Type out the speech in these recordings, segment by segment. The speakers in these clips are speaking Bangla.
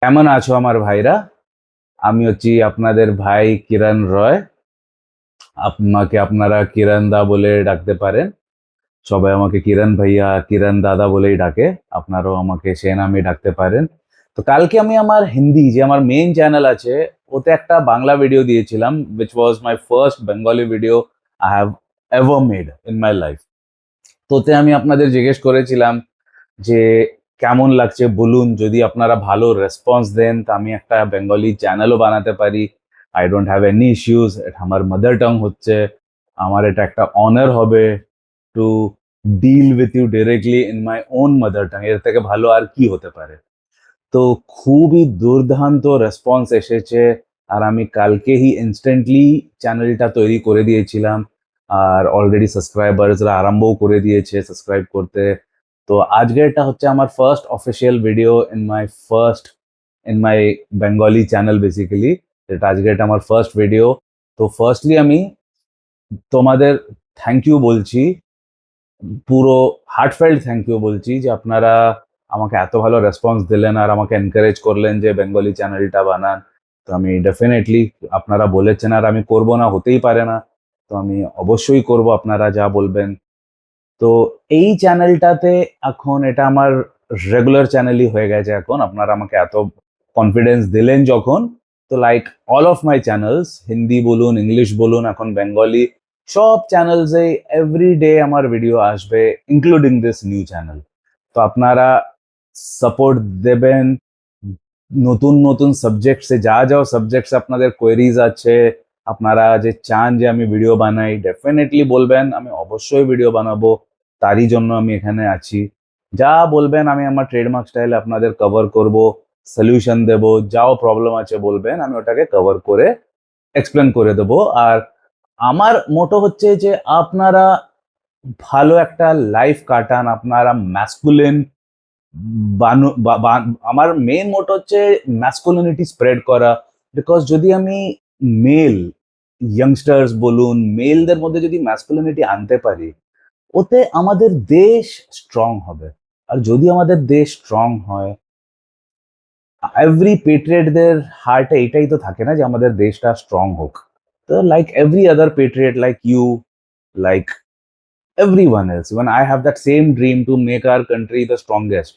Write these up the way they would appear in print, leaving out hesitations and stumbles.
কেমন আছো আমার ভাইরা? আমি হচ্ছি আপনাদের ভাই কিরণ রয়। আমাকে আপনারা কিরণ দা বলে ডাকতে পারেন। সবাই আমাকে কিরণ ভাইয়া, কিরণ দাদা বলেই ডাকে। আপনারাও আমাকে সে নামে ডাকতে পারেন। তো কালকে আমি আমার হিন্দি যে আমার মেইন চ্যানেল আছে ওতে একটা বাংলা ভিডিও দিয়েছিলাম, which was my first Bengali video I have ever made in my life. তোতে আমি আপনাদের জিজ্ঞেস করেছিলাম যে কেমন লাগছে বলুন, যদি আপনারা ভালো রেসপন্স দেন তা আমি একটা বেঙ্গলি চ্যানেলও বানাতে পারি। I don't have any issues, এটা আমার মাদার টাং হচ্ছে। আমার এটা একটা অনার হবে to deal with you directly in my own mother tongue. এর থেকে ভালো আর কি হতে পারে? তো খুবই দুর্দান্ত রেসপন্স এসেছে। আর আমি কালকেই ইনস্ট্যান্টলি চ্যানেলটা তৈরি করে দিয়েছিলাম। আর অলরেডি সাবস্ক্রাইবার্সরা আরম্ভও করে দিয়েছে সাবস্ক্রাইব করতে। তো আজকে এটা হচ্ছে আমার first official video in my Bengali channel basically. এটা আজকে এটা আমার ফার্স্ট ভিডিও। তো ফার্স্টলি আমি তোমাদের থ্যাংক ইউ বলছি, পুরো হার্টফেল্ট থ্যাংক ইউ বলছি যে আপনারা আমাকে এত ভালো রেসপন্স দিলেন আর আমাকে এনকারেজ করলেন যে বেঙ্গলি চ্যানেলটা বানান। তো আমি ডেফিনেটলি, আপনারা বলেছেন আর আমি করব না, হতেই পারে না। তো আমি অবশ্যই করব আপনারা যা বলবেন। তো এই চ্যানেলটাতে এখন এটা আমার রেগুলার চ্যানেলই হয়ে গেছে এখন। আপনারা আমাকে এত কনফিডেন্স দিলেন যখন, তো like all of my channels, Hindi বলুন, ইংলিশ বলুন, এখন বেঙ্গলি, সব চ্যানেলসে এভরিডে আমার ভিডিও আসবে, ইনক্লুডিং দিস নিউ চ্যানেল। তো আপনারা সাপোর্ট দেবেন নতুন নতুন সাবজেক্টসে, যা যা সাবজেক্টস আপনাদের কোয়েরিজ আছে, আপনারা যে চান যে আমি ভিডিও বানাই, ডেফিনেটলি বলবেন, আমি অবশ্যই ভিডিও বানাবো। তারই জন্য আমি এখানে আছি। যা বলবেন আমি আমার ট্রেডমার্ক স্টাইলে আপনাদের কভার করব, সলিউশন দেব। যাও প্রবলেম আছে বলবেন, আমি ওটাকে কভার করে এক্সপ্লেন করে দেবো। আর আমার মোটো হচ্ছে যে আপনারা ভালো একটা লাইফ কাটান, আপনারা ম্যাসকুলিন আমার মেইন মোটো হচ্ছে ম্যাসকুলিনিটি স্প্রেড করা। বিকজ যদি আমি মেল ইয়াংস্টার্স বলুন, মেলদের মধ্যে যদি ম্যাসকুলিনিটি আনতে পারি, ওতে আমাদের দেশ স্ট্রং হবে। আর যদি আমাদের দেশ স্ট্রং হয়, এভরি পেট্রিয়টদের হার্টে এটাই তো থাকে না যে আমাদের দেশটা স্ট্রং হোক। তো like every other patriot, like you, like everyone else, when I have that same dream to make our country the strongest.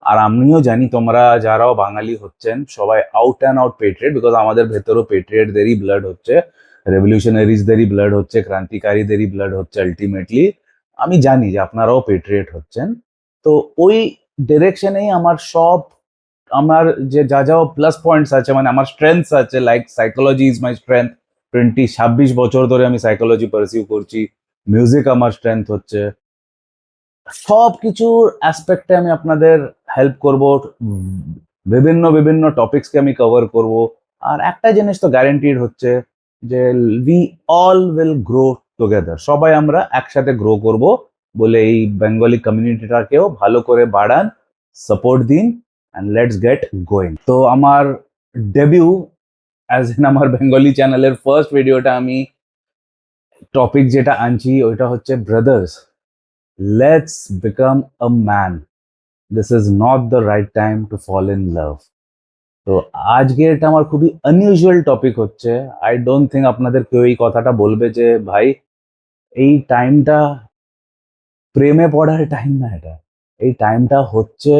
আর আমিও জানি তোমরা যারাও বাঙালি হচ্ছেন সবাই out and out patriot, because আমাদের ভেতরও পেট্রিয়টদেরই ব্লাড হচ্ছে, রেভলিউশনারিজদেরই ব্লাড হচ্ছে, ক্রান্তিকারীদেরই ব্লাড হচ্ছে আলটিমেটলি। আমি জানি যে আপনারাও পেট্রিয়ট হচ্ছেন। তো ওই ডিরেকশনেই আমার সব, আমার যে যা যা প্লাস পয়েন্টস আছে, মানে আমার স্ট্রেংথস আছে, like psychology is my strength. 26 বছর ধরে আমি সাইকোলজি পারসিউ করছি। মিউজিক আমার স্ট্রেংথ হচ্ছে। সব কিছুর অ্যাসপেক্টে আমি আপনাদের হেল্প করব। বিভিন্ন বিভিন্ন টপিকসকে আমি কভার করব। আর একটা জিনিস তো গ্যারান্টিড হচ্ছে যে we all will grow together, সবাই আমরা একসাথে গ্রো করব। বলে এই বেঙ্গলি কমিউনিটিটাকেও ভালো করে বাড়ান, সাপোর্ট দিন, অ্যান্ড লেটস গেট গোয়িং। তো আমার ডেবিউ অ্যাজ এন আমার বেঙ্গলি চ্যানেলের ফার্স্ট ভিডিওটা আমি টপিক যেটা আনছি ওইটা হচ্ছে brothers, let's become a man, this is not the right time to fall in love. তো আজকে এটা আমার খুবই আনইউজুয়াল টপিক হচ্ছে। আই ডোন্ট থিঙ্ক আপনাদের কেউ এই কথাটা বলবে যে ভাই এই টাইমটা প্রেমে পড়ার টাইম না। এটা, এই টাইমটা হচ্ছে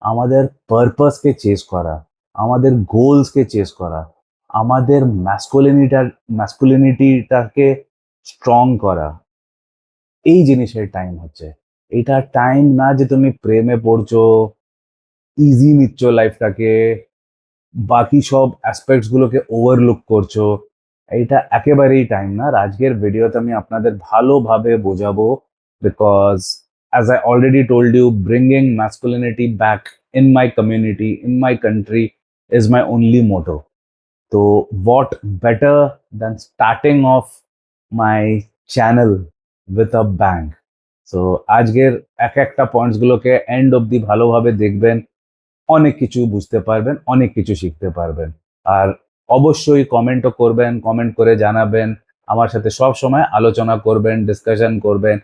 আমাদের পারপাসকে চেস করা, আমাদের গোলসকে চেস করা, আমাদের ম্যাসকুলিনিটিটাকে স্ট্রং করা। এই জিনিসের টাইম হচ্ছে। এটা টাইম না যে তুমি প্রেমে পড়ছো, ইজি নিচ্ছ লাইফটাকে, বাকি সব অ্যাসপেক্টস গুলোকে ওভারলুক করছো। এইটা একেবারেই টাইম না। আর আজকের ভিডিওতে আমি আপনাদের ভালোভাবে বোঝাবো, because as I already told you, bringing masculinity back in my community, in my country is my only motto. তো what better than starting off my channel with a bang? So আজকের এক একটা পয়েন্টস গুলোকে এন্ড অব্দি ভালোভাবে দেখবেন, অনেক কিছু বুঝতে পারবেন, অনেক কিছু শিখতে পারবেন। আর অবশ্যই কমেন্টও করবেন, কমেন্ট করে জানাবেন, আমার সাথে সব সময় আলোচনা করবেন, ডিসকাশন করবেন।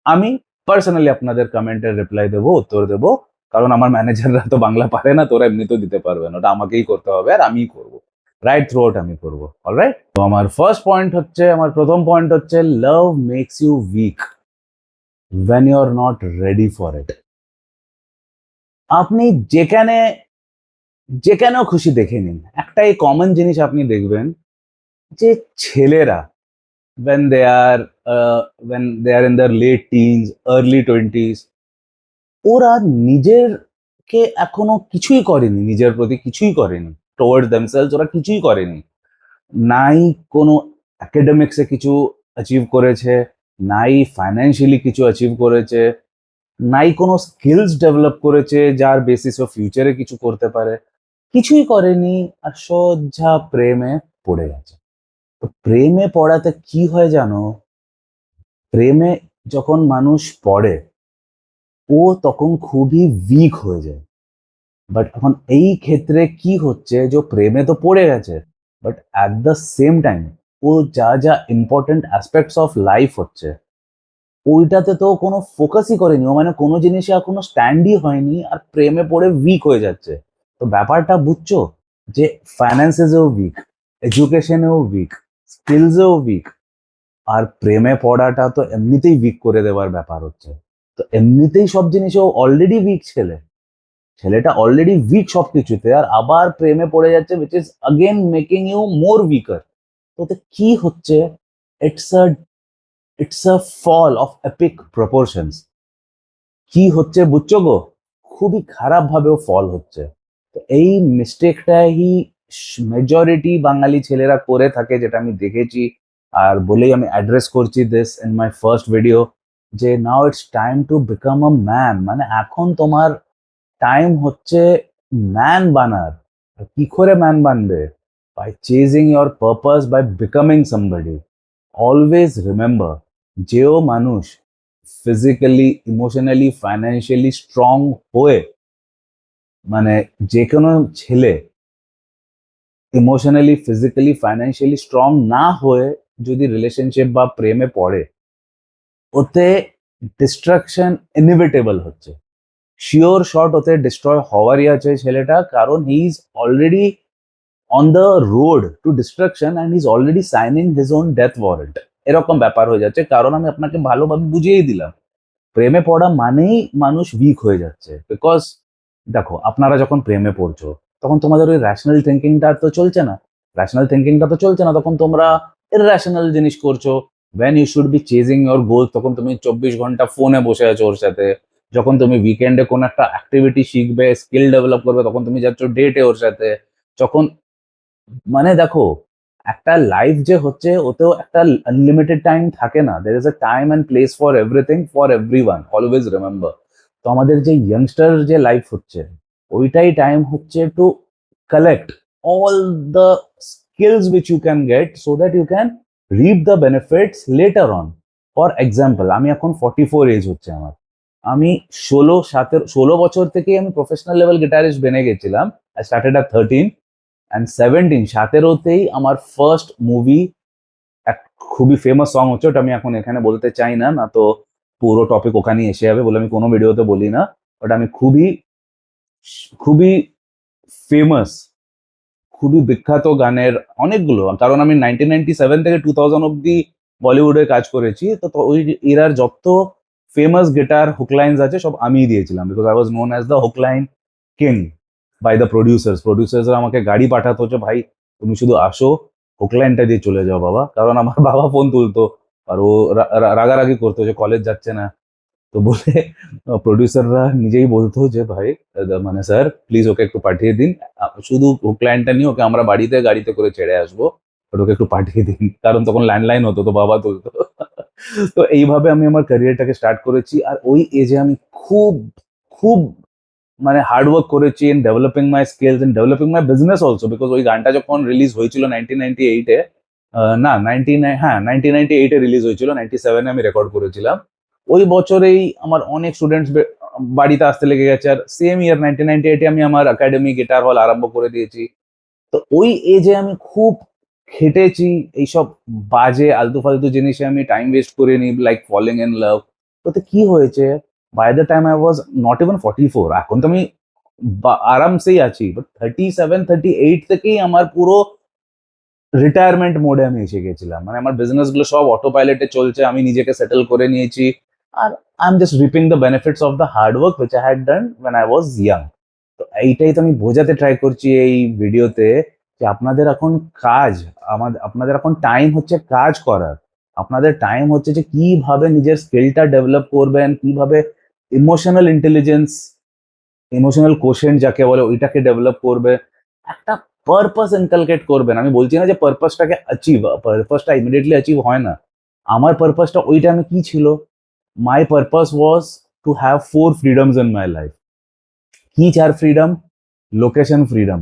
আমি পার্সোনালি আপনাদের কমেন্টের রিপ্লাই দেবো, উত্তর দেবো, কারণ আমার ম্যানেজাররা তো বাংলা পারে না, তোরা এমনিতেও দিতে পারবে না, ওটা আমাকেই করতে হবে আর আমিই করবো, রাইট থ্রু আউট আমি করবো। অলরাইট, তো আমার ফার্স্ট পয়েন্ট হচ্ছে, আমার প্রথম পয়েন্ট হচ্ছে, love makes you weak when you are not ready for it. আপনি যেখানে যেখানেও খুশি দেখে নিন, একটাই কমন জিনিস আপনি দেখবেন যে ছেলেরা when they are in their late teens, early 20s, ওরা নিজেরকে এখনো কিছুই করেনি, নিজের প্রতি কিছুই করেনি, towards themselves ওরা কিছুই করেনি। নাই কোনো একাডেমিক্সে কিছু অ্যাচিভ করেছে, নাই ফাইন্যান্সিয়ালি কিছু অ্যাচিভ করেছে, নাই কোনো স্কিলস ডেভেলপ করেছে যার বেসিসে ফিউচারে কিছু করতে পারে, কিছুই করেনি, আর সোজা প্রেমে পড়ে গেছে। তো প্রেমে পড়াতে কি হয় জানো? প্রেমে যখন মানুষ পড়ে, ও তখন খুবই উইক হয়ে যায়। বাট এখন এই ক্ষেত্রে কি হচ্ছে, যে প্রেমে তো পড়ে গেছে, but at the same time ও যা যা ইম্পর্টেন্ট অ্যাসপেক্টস অফ লাইফ হচ্ছে ওইটাতে তো কোনো ফোকাসই করেনি, ও মানে কোনো জিনিসে আর কোনো স্ট্যান্ডই হয়নি, আর প্রেমে পড়ে উইক হয়ে যাচ্ছে। তো ব্যাপারটা বুঝছো, যে ফাইন্যান্সেসেও উইক, এডুকেশনেও উইক, স্কিলসেও উইক, আর প্রেমে পড়াটা তো এমনিতেই উইক করে দেওয়ার ব্যাপার হচ্ছে। তো এমনিতেই সব জিনিসে ও অলরেডি উইক ছেলেটা অলরেডি উইক সবকিছুতে, আর আবার প্রেমে পড়ে যাচ্ছে, which is again making you more weaker. তো ওতে কি হচ্ছে, it's a it's a fall of epic proportions. কি হচ্ছে বুঝছো গো? খুবই খারাপ ভাবেও ফল হচ্ছে। তো এই মিস্টেকটাই মেজরিটি বাঙালি ছেলেরা করে থাকে, যেটা আমি দেখেছি, আর বলেই আমি অ্যাড্রেস করছি this in my first video, যে now it's time to become a man. মানে এখন তোমার টাইম হচ্ছে ম্যান বানার। আর কি করে ম্যান বানবে? By chasing your purpose, by becoming somebody. Always remember, যেও মানুষ ফিজিক্যালি, ইমোশনালি, ফাইন্যান্সিয়ালি স্ট্রং হয়ে, মানে যে কোনো ছেলে ইমোশনালি, ফিজিক্যালি, ফাইন্যান্সিয়ালি স্ট্রং না হয়ে যদি রিলেশনশিপ বা প্রেমে পড়ে, ওতে ডিস্ট্রাকশন ইনএভিটেবল হচ্ছে, শিওর শট ওতে ডিস্ট্রয় হওয়ারই আছে ছেলেটা, কারণ he is already on the road to destruction and he is already signing his own death warrant. এরকম ব্যাপার হয়ে যাচ্ছে, কারণ আমি আপনাকে ভালোভাবে বুঝিয়েই দিলাম, প্রেমে পড়া মানেই মানুষ উইক হয়ে যাচ্ছে। বিকজ দেখো, আপনারা যখন প্রেমে পড়ছো তখন তোমাদের ওই র্যাশনাল থিঙ্কিংটা তো চলছে না, তখন তোমরা ইররেশনাল জিনিস করছো। When you should be chasing your goal, তখন তুমি 24 ঘন্টা ফোনে বসে আছো ওর সাথে। যখন তুমি উইকেন্ডে কোনো একটা অ্যাক্টিভিটি শিখবে, স্কিল ডেভেলপ করবে, তখন তুমি যাচ্ছ ডেটে ওর সাথে। যখন, মানে দেখো, একটা লাইফ যে হচ্ছে ওতেও একটা আনলিমিটেড টাইম থাকে না, there is a time and place for everything for everyone, always remember. তো আমাদের যে ইয়াংস্টার যে লাইফ হচ্ছে, ওইটাই টাইম হচ্ছে to collect all the skills which you can get, so that you can reap the benefits later on. For example, আমি এখন 44 এজ হচ্ছে আমার। আমি 16 বছর থেকেই আমি প্রফেশনাল লেভেল গিটারিস্ট বেনে গেছিলাম। আই স্টার্টেড at 13 অ্যান্ড 17তেই আমার ফার্স্ট মুভি, এক খুবই ফেমাস সং হচ্ছে, ওটা আমি এখন এখানে বলতে চাই না, না তো পুরো টপিক ওখানেই এসে যাবে বলে আমি কোনো ভিডিওতে বলি না। বাট আমি খুবই খুবই ফেমাস, খুবই বিখ্যাত গানের অনেকগুলো, কারণ আমি 1997 থেকে 2000 অব্দি বলিউডে কাজ করেছি, তো ওই এরার যত ফেমাস গিটার হুক লাইন্স আছে সব আমিই দিয়েছিলাম, because I was known as the hook line king by the প্রডিউসার্সরা আমাকে গাড়ি পাঠাতো, যে ভাই তুমি শুধু আসো, হুক লাইনটা দিয়ে চলে যাও বাবা, কারণ আমার বাবা ফোন তুলতো আর ও রাগারাগি করতো যে কলেজ যাচ্ছে না। তো বলে প্রডিউসাররা নিজেই বলতো যে ভাই, মানে স্যার প্লিজ ওকে একটু পাঠিয়ে দিন, শুধু ক্লায়েন্টটা নিয়ে ওকে আমরা বাড়িতে গাড়িতে করে ছেড়ে আসবো, বাট ওকে একটু পাঠিয়ে দিন, কারণ তখন ল্যান্ডলাইন হতো, তো বাবা তুলতো। তো এইভাবে আমি আমার ক্যারিয়ারটাকে স্টার্ট করেছি, আর ওই এজে আমি খুব খুব মানে হার্ড ওয়ার্ক করেছি in developing my skills, in developing my business also, because ওই গানটা যখন রিলিজ হয়েছিল 1998-এ, না 1998-এ রিলিজ হয়েছিল, 97-এ আমি রেকর্ড করেছিলাম। ওই বছরেই আমার অনেক স্টুডেন্টস বাড়িতে আসতে লেগে গেছে, আর সেম ইয়ার 1998-এ আমি আমার একাডেমি গিটার হল আরম্ভ করে দিয়েছি। তো ওই এজে আমি খুব খেটেছি, এইসব বাজে আলতু ফালতু জিনিসে আমি টাইম ওয়েস্ট করিনি, লাইক ফলিং ইন লাভ। ওতে কি হয়েছে, by the time I was not even 44, এখন তো আমি আরামসেই আছি, বাট 37-38 থেকেই আমার পুরো রিটায়ারমেন্ট মোডে আমি এসে গেছিলাম। মানে আমার বিজনেস গুলো সব অটো পাইলটে চলছে, আমি নিজেকে সেটেল করে নিয়েছি, আর I am just reaping the benefits of the hard work which I had done when I was young. তো এইটাই তো আমি বোঝাতে ট্রাই করছি এই ভিডিওতে, যে আপনাদের এখন কাজ, আপনাদের এখন টাইম হচ্ছে কাজ করার। আপনাদের টাইম হচ্ছে যে কিভাবে নিজের স্কিলটা ডেভেলপ করবেন, কিভাবে ইমোশনাল ইন্টেলিজেন্স, ইমোশনাল কোশেন্ট যাকে বলে ওইটাকে ডেভেলপ করবে, একটা পারপাস ইনকালকেট করবেন। আমি বলছি না যে পারপাসটাকে অ্যাচিভ, পারপাসটা ইমিডিয়েটলি অ্যাচিভ হয় না। আমার পারপাসটা ওই টাইমে কি ছিল? My purpose was to have 4 freedoms in my life. কি 4 freedom? Location freedom,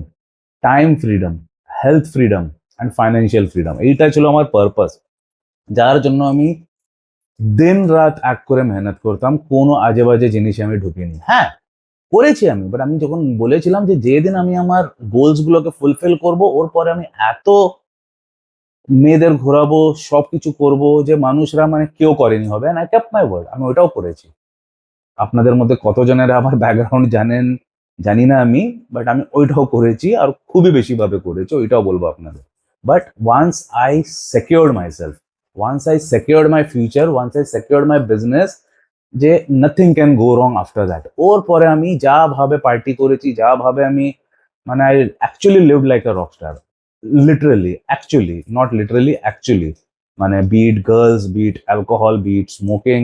time freedom, health freedom and financial freedom. এইটা ছিল আমার পারপাস, যার জন্য আমি দিন রাত এক করে মেহনত করতাম, কোনো আজে বাজে জিনিসে আমি ঢুকিনি। হ্যাঁ, করেছি আমি, বাট আমি যখন বলেছিলাম যে যেদিন আমি আমার গোলস গুলোকে ফুলফিল করব, ওর পরে আমি এত মেয়েদের ঘোরাবো, সবকিছু করব যে মানুষরা মানে কেউ করেনি হবে, আই কেপ্ট মাই ওয়ার্ড, আমি ওটাও করেছি। আপনাদের মধ্যে কতজনের আমার ব্যাকগ্রাউন্ড জানেন জানি না আমি, বাট আমি ওইটাও করেছি, আর খুবই বেশি ভাবে করেছি, ওইটাও বলবো আপনাদের। But once I secured my self, once I secured my future, once I secured my business, যে nothing can go wrong after that. ওর পরে আমি যা ভাবে পার্টি করেছি, যা ভাবে আমি, মানে I actually lived like a rockstar, literally, actually, not literally, actually. মানে be it girls, be it alcohol, be it smoking,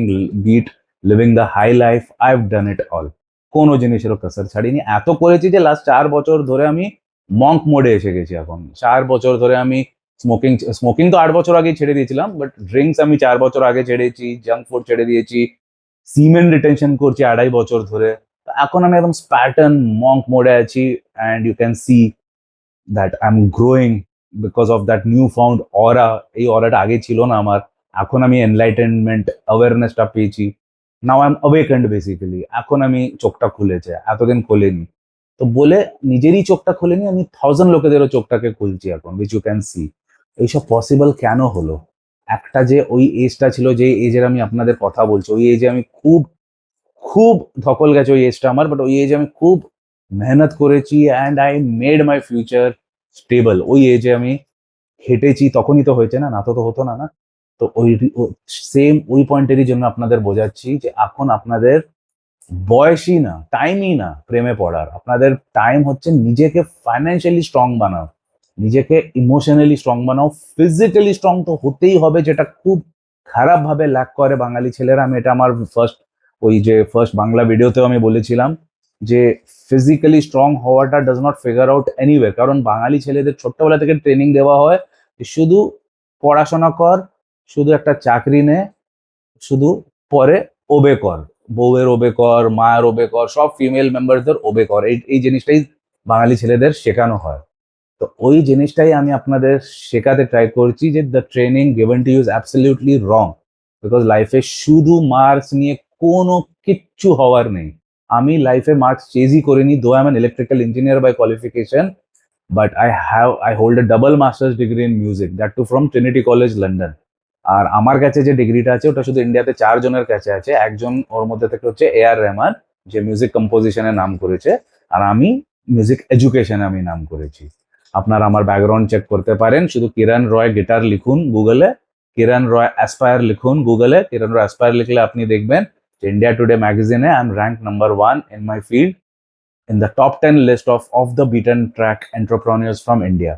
be it living the high life, I have done it all. কোনো জিনিসেরও কাসার ছাড়িনি। এত করেছি যে লাস্ট 4 বছর ধরে আমি মঙ্ক মোডে এসে গেছি এখন। 4 বছর ধরে আমি স্মোকিং, স্মোকিং তো 8 বছর আগে ছেড়ে দিয়েছিলাম, বাট ড্রিঙ্কস আমি 4 বছর আগে ছেড়েছি, জাঙ্ক ফুড ছেড়ে দিয়েছি, সিমেন রিটেনশন করছি 2.5 বছর ধরে। তো এখন আমি একদম স্প্যাটার্ন মঙ্ক মোডে আছি, and you can see that I am growing because of that new found aura. এই অরাটা আগে ছিল না আমার, এখন আমি এনলাইটেনমেন্ট অ্যাওয়ারনেসটা পেয়েছি। নাও আই এম অ্যাওয়েকেন্ড বেসিক্যালি, এখন আমি চোখটা খুলেছে, এতদিন খোলেনি। তো বলে নিজেরই চোখটা খোলেনি, আমি 1000 লোকেদেরও চোখটাকে খুলছি এখন, উইচ ইউ ক্যান সি। এইসব পসিবল কেন হলো? একটা যে ওই এজটা ছিল, যে এজের আমি আপনাদের কথা বলছি, ওই এজে আমি খুব খুব ধকল গেছে ওই এজটা আমার, বাট ওই এজে আমি খুব মেহনত করেছি, and I made my future stable. ওই এজে আমি খেটেছি, তখনই তো হয়েছে, না না তো তো হতো না, না? তো ওই সেম ওই পয়েন্টেরই জন্য আপনাদের বোঝাচ্ছি যে এখন আপনাদের বয়সই না, টাইমই না প্রেমে পড়ার। আপনাদের টাইম হচ্ছে নিজেকে ফাইন্যান্সিয়ালি স্ট্রং বানাও, নিজেকে ইমোশনালি স্ট্রং বানাও, ফিজিক্যালি স্ট্রং তো হতেই হবে, যেটা খুব খারাপ ভাবে ল্যাক করে বাঙালি ছেলেরা। আমি এটা আমার ফার্স্ট বাংলা ভিডিওতেও আমি বলেছিলাম যে ফিজিক্যালি স্ট্রং হওয়াটা does not figure out anyway, কারণ বাঙালি ছেলেদের ছোট্টবেলা থেকে ট্রেনিং দেওয়া হয় যে শুধু পড়াশোনা কর, শুধু একটা চাকরি নে, শুধু পরে ওবে কর, বউয়ের ওবে কর, মায়ের ওবে কর, সব ফিমেল মেম্বারদের ওবে কর, এই এই জিনিসটাই বাঙালি ছেলেদের শেখানো হয়। তো ওই জিনিসটাই আমি আপনাদের শেখাতে ট্রাই করছি, যে the training given to you is absolutely wrong, because লাইফে শুধু মার্কস নিয়ে কোনো কিচ্ছু হওয়ার নেই। আমি লাইফে মার্কস চেজই করিনি, though I am an electrical engineer by qualification, but I hold a double masters degree in music, that too from Trinity college London. আর আমার কাছে যে ডিগ্রিটা আছে ওটা শুধু ইন্ডিয়াতে 4 জনের কাছে আছে। একজন ওর মধ্যে থেকে হচ্ছে A.R. রহমান, যে মিউজিক কম্পোজিশনে নাম করেছে, আর আমি মিউজিক এডুকেশনে আমি নাম করেছি। আপনারা আমার ব্যাকগ্রাউন্ড চেক করতে পারেন, শুধু কিরণ রয় গিটার লিখুন গুগলে, কিরণ রয় অ্যাসপায়ার লিখুন গুগলে, কিরণ রয় অ্যাসপায়ার লিখলে আপনি দেখবেন যে ইন্ডিয়া টুডে ম্যাগাজিনে I am rank number 1 in my field, in the top 10 list of the beaten track entrepreneurs from India.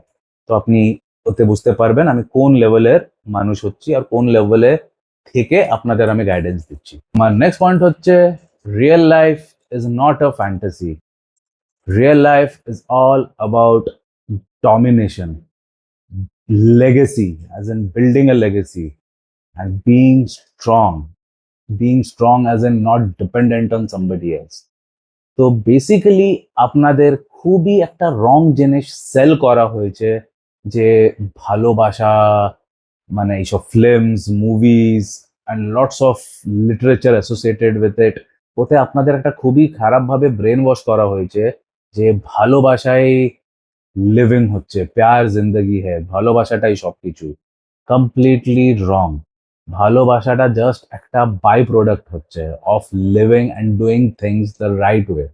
তো আপনি ওতে বুঝতে পারবেন আমি কোন লেভেলের মানুষ হচ্ছি, আর কোন লেভেলে থেকে আপনাদের আমি গাইডেন্স দিচ্ছি। আমার নেক্সট পয়েন্ট হচ্ছে, real life is not a fantasy, real life is all about domination, legacy, as in building a legacy, and being strong as in not dependent on somebody else. তো বেসিক্যালি আপনাদের খুবই একটা রং জিনিস সেল করা হয়েছে, যে ভালোবাসা মানে এইসব films, movies and lots of literature associated with it, ওতে আপনাদের একটা খুবই খারাপভাবে ব্রেন ওয়াশ করা হয়েছে যে ভালোবাসায় লিভিং হচ্ছে, প্যার জিন্দগি হ্যায়, ভালোবাসাটাই সবকিছু। কমপ্লিটলি রং। ভালোবাসাটা জাস্ট একটা বাই প্রোডাক্ট হচ্ছে of living and doing things the right way.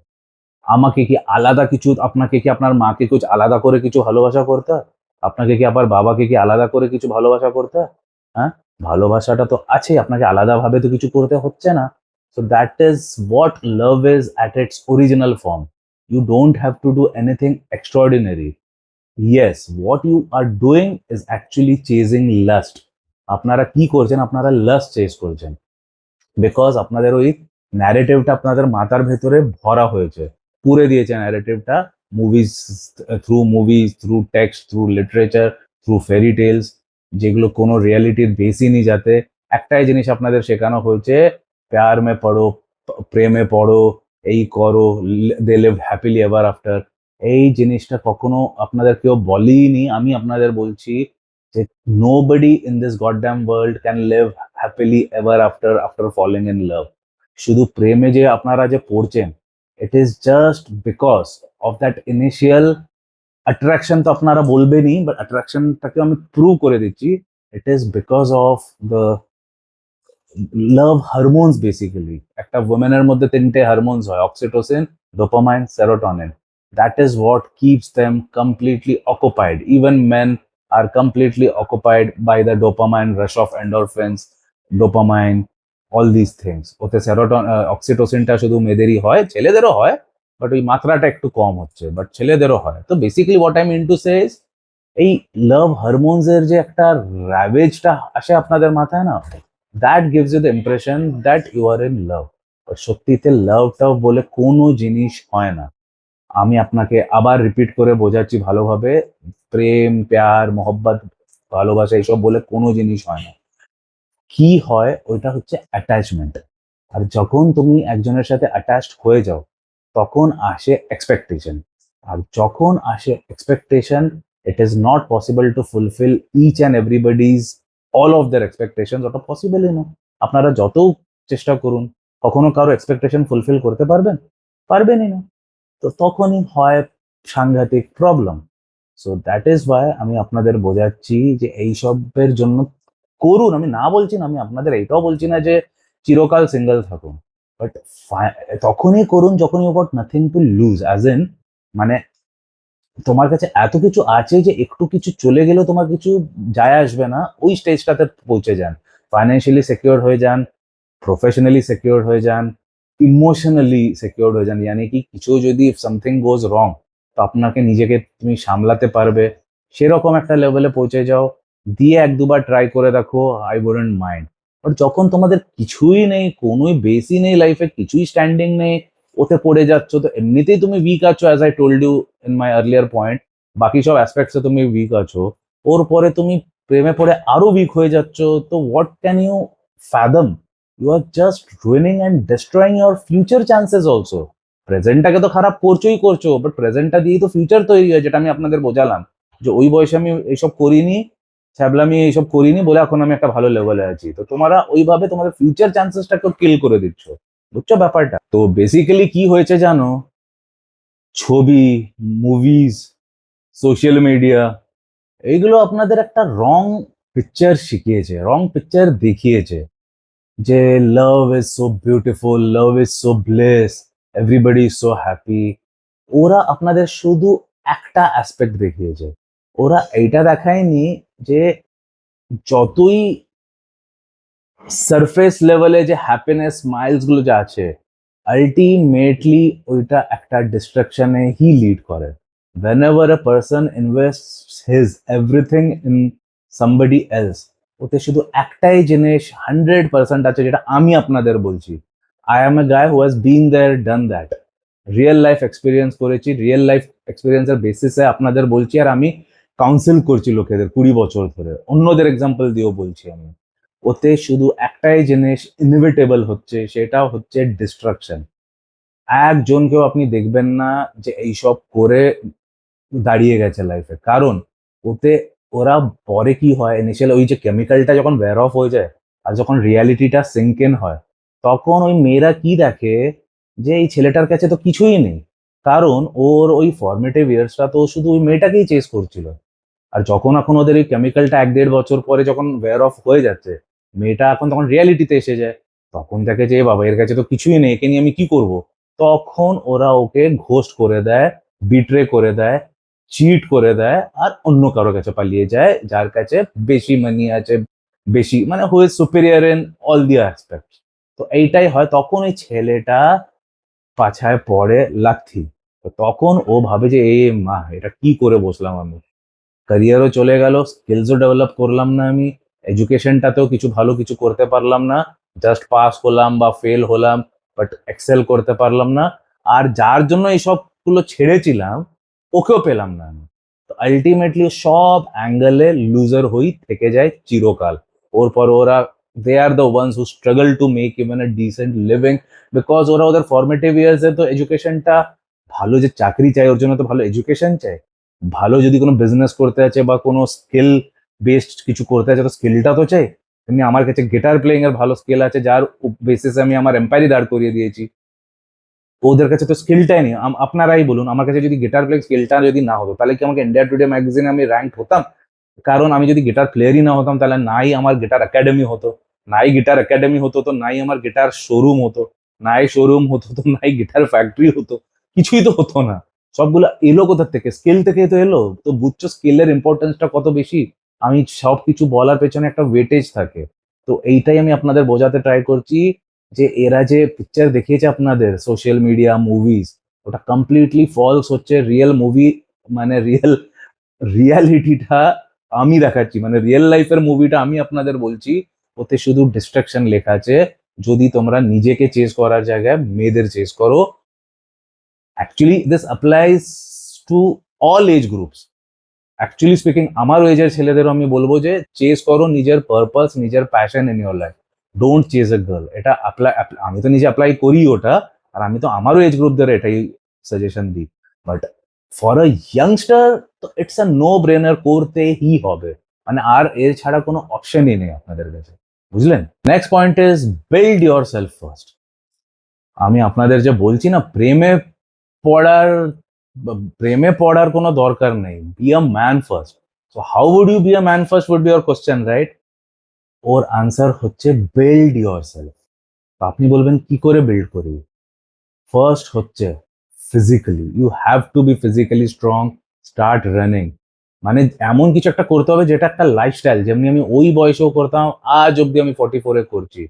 আমাকে কি আলাদা কিছু, আপনাকে কি আপনার মাকে কিছু আলাদা করে কিছু ভালোবাসা করতে হয়? আপনাকে কি আবার বাবাকে কি আলাদা করে কিছু ভালোবাসা করতে হয়? হ্যাঁ? ভালোবাসাটা তো আছেই, আপনাকে আলাদাভাবে তো কিছু করতে হচ্ছে না। So that is what love is at it's original form. You don't have to do anything extraordinary. Yes, what you are doing is actually chasing lust. আপনারা কি করছেন? আপনারা lust chase করছেন। বিকজ আপনাদের ওই ন্যারেটিভটা আপনাদের মাথার ভেতরে ভরা হয়েছে, পুরে দিয়েছে ন্যারেটিভটা, movies movies through text, through literature, through fairy tales, যেগুলো কোনো রিয়ালিটির বেসই নেই। যাতে একটাই জিনিস আপনাদের শেখানো হয়েছে, প্যার মে পড়ো, প্রেমে পড়ো, এই করো, they live happily ever after. এই জিনিসটা কখনো আপনাদের কেউ বলেইনি। আমি আপনাদের বলছি যে nobody in this goddamn world can live happily ever after after falling in love. শুধু প্রেমে যে আপনারা যে পড়ছেন, it is just because of that initial attraction. তো আপনারা বলবেনই, বাট অ্যাট্রাকশনটাকে আমি প্রুভ করে দিচ্ছি। It is because of the love hormones. Basically একটা ওমেনের মধ্যে তিনটে হরমোনস হয়, oxytocin, dopamine, serotonin. That is what keeps them completely occupied. Even men are completely occupied by the dopamine rush of endorphins, dopamine, all these things. ওতে সেরোটন অক্সিটোসিনটা শুধু মেয়েদেরই হয়, ছেলেদেরও হয়, বাট ওই মাত্রাটা একটু কম হচ্ছে, বাট ছেলেদেরও হয়। তো basically what I mean to say is, এই লাভ হরমোনস এর যে একটা র্যাভেজটা আসে আপনাদের মাথায় না, that gives you the impression that you are in love. সত্যিতে লাভটাও বলে কোনো জিনিস হয় না। আমি আপনাকে আবার রিপিট করে বোঝাচ্ছি ভালোভাবে, প্রেম, প্যার, মোহব্বত, ভালোবাসা এইসব বলে কোনো জিনিস হয় না। কি হয় ওইটা হচ্ছে অ্যাটাচমেন্ট। আর যখন তুমি একজনের সাথে অ্যাটাচড হয়ে যাও, তখন আসে এক্সপেকটেশন। আর যখন আসে expectation, it is not possible to fulfil each and everybody's all of their expectation. ওটা পসিবলই না। আপনারা যত চেষ্টা করুন, কখনো কারো এক্সপেকটেশন ফুলফিল করতে পারবেন? পারবেনই না। তো তখনই হয় সাংঘাতিক problem. So that is Y আমি আপনাদের বোঝাচ্ছি যে এইসবের জন্য করুন। আমি না বলছি না, আমি আপনাদের এইটাও বলছি না যে চিরকাল সিঙ্গেল থাকুন, বাট তখনই করুন যখন you got nothing to lose. As in, মানে তোমার কাছে এত কিছু আছে যে একটু কিছু চলে গেলেও তোমার কিছু যায় আসবে না, ওই স্টেজটাতে পৌঁছে যান। ফাইন্যান্সিয়ালি সিকিউর হয়ে যান, প্রফেশনালি সিকিউর হয়ে যান, ইমোশনালি সিকিউর হয়ে যান। ইয়ানি কি কিছু যদি সামথিং গোজ রং, তো আপনাকে নিজেকে তুমি সামলাতে পারবে, সেরকম একটা লেভেলে পৌঁছে যাও। দিয়ে এক দুবার ট্রাই করে দেখো, আই উডন্ট মাইন্ড। বাট যখন তোমাদের কিছুই নেই, কোনোই বেসই নেই লাইফে, কিছুই স্ট্যান্ডিং নেই, ওতে পড়ে যাচ্ছ, তো এমনিতেই তুমি উইক আছো, as I told you in my earlier point. বাকি সব অ্যাসপেক্টসে তুমি উইক আছো, ওর পরে তুমি প্রেমে পড়ে আরো উইক হয়ে যাচ্ছ। তো what can you fathom? You are just ruining and destroying your future chances also. প্রেজেন্টটাকে তো খারাপ করছোই করছো, বাট প্রেজেন্টটা দিয়েই তো ফিউচার তৈরি হয়, যেটা আমি আপনাদের বোঝালাম। যে ওই বয়সে আমি এইসব করিনি, ছ্যাবলামি এইসব করিনি বলে এখন আমি একটা ভালো লেভেলে আছি। তো তোমরা ওইভাবে তোমাদের ফিউচার চান্সেসটাকে কিল করে দিচ্ছ। বুঝছো ব্যাপারটা? তো বেসিক্যালি কি হয়েছে জানো, ছবি, মুভিজ, সোশ্যাল মিডিয়া, এইগুলো আপনাদের একটা রং পিকচার শিখিয়েছে, রং পিকচার দেখিয়েছে যে love is so beautiful, love is so bless, everybody is so happy. ওরা আপনাদের শুধু একটা অ্যাসপেক্ট দেখিয়েছে। ওরা এইটা দেখায়নি যে যতই সারফেস লেভেলে যে হ্যাপিনেস স্মাইলস গুলো যে আছে, আলটিমেটলি ওইটা একটা ডিস্ট্রাকশনে হি লিড করে। whenever a person invests his everything in somebody else, ওতে শুধু একটাই জিনিস 100% আছে, যেটা আমি আপনাদের বলছি। I am a guy who has been there, done that. Real life experience করেছি, রিয়েল লাইফ এক্সপিরিয়েন্সের বেসিসে আপনাদের বলছি। আর আমি কাউন্সিল করছি লোকেদের 20 বছর ধরে, অন্যদের এক্সাম্পল দিয়েও বলছি আমি। ওতে শুধু একটাই জিনিস ইনএভিটেবল হচ্ছে, সেটা হচ্ছে ডিস্ট্রাকশন। একজনকেও আপনি দেখবেন না যে এইসব করে দাঁড়িয়ে গেছে লাইফে, কারণ ওতে ওরা পরে কি হয়, ইনিশিয়াল ওই যে কেমিক্যালটা যখন ওয়্যার অফ হয়ে যায়, আর যখন রিয়ালিটিটা সিঙ্ক ইন হয়, তখন ওই মেয়েরা কি দেখে যে এই ছেলেটার কাছে তো কিছুই নেই। কারণ ওর ওই ফর্মেটিভ ইয়ার্সটা তো শুধু ওই মেয়েটাকেই চেস করছিল। আর যখন এখন ওদের ওই কেমিক্যালটা 1-1.5 বছর পরে যখন ওয়্যার অফ হয়ে যাচ্ছে, মেয়েটা এখন তখন রিয়ালিটিতে এসে যায়, তখন দেখে যে বাবা এর কাছে তো কিছুই নেই, একে নিয়ে আমি কি করব। তখন ওরা ওকে ঘোস্ট করে দেয়, বিট্রে করে দেয়, চিট করে দেয়, আর অন্য কারো কাছে পালিয়ে যায় যার কাছে বেশি মানি আছে, বেশি মানে who is superior in all the aspect. তো এইটাই হয়, তখন ওই ছেলেটা পাছায় পড়ে লাথি। তো তখন ও ভাবে যে এ মা এটা কি করে বসলাম আমি, ক্যারিয়ারও চলে গেল, স্কিলসও ডেভেলপ করলাম না আমি, এডুকেশনটাতেও কিছু ভালো কিছু করতে পারলাম না, জাস্ট পাস হলাম বা ফেল হলাম, বাট এক্সেল করতে পারলাম না। আর যার জন্য এইসবগুলো ছেড়েছিলাম ওকেও পেলাম না আমি। তো আলটিমেটলি সব অ্যাঙ্গেলে লুজার হই থেকে যায় চিরকাল। ওর পর ওরা they are the ones who struggle to make even a decent living, because ওরা ওদের ফর্মেটিভ ইয়ার্সে তো এডুকেশনটা, ভালো যে চাকরি চাই ওর জন্য তো ভালো এডুকেশন চাই, ভালো যদি কোনো বিজনেস করতে আছে বা কোনো স্কিল বেসড কিছু করতে আছে তো স্কিলটা তো চাই। এমনি আমার কাছে গিটার প্লেইং এর ভালো স্কিল আছে যার বেসিসে আমি আমার এম্পায়ারই দাঁড় করিয়ে দিয়েছি। ওদের কাছে তো স্কিলটাই নেই। আপনারাই বলুন, আমার কাছে যদি গিটার প্লেইং স্কিলটা যদি না হতো তাহলে কি আমাকে ইন্ডিয়া টুডে ম্যাগাজিনে আমি র্যাঙ্ক হতাম? কারণ আমি যদি গিটার প্লেয়ারই না হতাম তাহলে নাই আমার গিটার একাডেমি হতো, নাই গিটার একাডেমি হতো তো নাই আমার গিটার শোরুম হতো, নাই শোরুম হতো তো নাই গিটার ফ্যাক্টরি হতো, কিছুই তো হতো না। সবগুলো এলো কোথা থেকে? স্কিল থেকেই তো এলো। তো বুঝছো স্কিলের ইম্পর্টেন্সটা কত বেশি। আমি সবকিছু বলার পেছনে একটা ওয়েটেজ থাকে। তো এইটাই আমি আপনাদের বোঝাতে ট্রাই করছি যে এরা যে পিকচার দেখিয়েছে আপনাদের সোশ্যাল মিডিয়া মুভিজ, ওটা কমপ্লিটলি ফলস হচ্ছে। রিয়েল মুভি মানে রিয়ালিটিটা আমি দেখাচ্ছি, মানে রিয়েল লাইফের মুভিটা আমি আপনাদের বলছি। ওতে শুধু ডিস্ট্রাকশন লেখা আছে। যদি তোমরা নিজেকে চেস করার জায়গায় মেয়েদের চেস করো, actually this applies to all age groups. Actually speaking আমার এজের ছেলেদেরও আমি বলবো যে চেস করো নিজের পারপাস, নিজের passion in your life. Don't chase a girl. এটা আমি তো নিজে অ্যাপ্লাই করি ওটা, আর আমি তো আমারও এজ গ্রুপদের এটাই সাজেশন দিই। বাট ফর আ ইয়াংস্টার তো ইটস আ নো ব্রেনার, করতেই হবে। মানে আর এর ছাড়া কোনো অপশনই নেই আপনাদের কাছে। বুঝলেন? Next point is build your self first. আমি আপনাদের যে বলছি না, পড়ার প্রেমে পড়ার কোনো দরকার নেই। Be a man first. So how would you be a man first would be your question, right? ওর আনসার হচ্ছে বিল্ড ইয়োর সেলফ। আপনি বলবেন কি করে বিল্ড করি? ফার্স্ট হচ্ছে physically, you have to be physically strong. Start running. মানে এমন কিছু একটা করতে হবে যেটা একটা লাইফস্টাইল, যেমনি আমি ওই বয়সেও করতাম, আজ অব্দি আমি 44-এ করছি।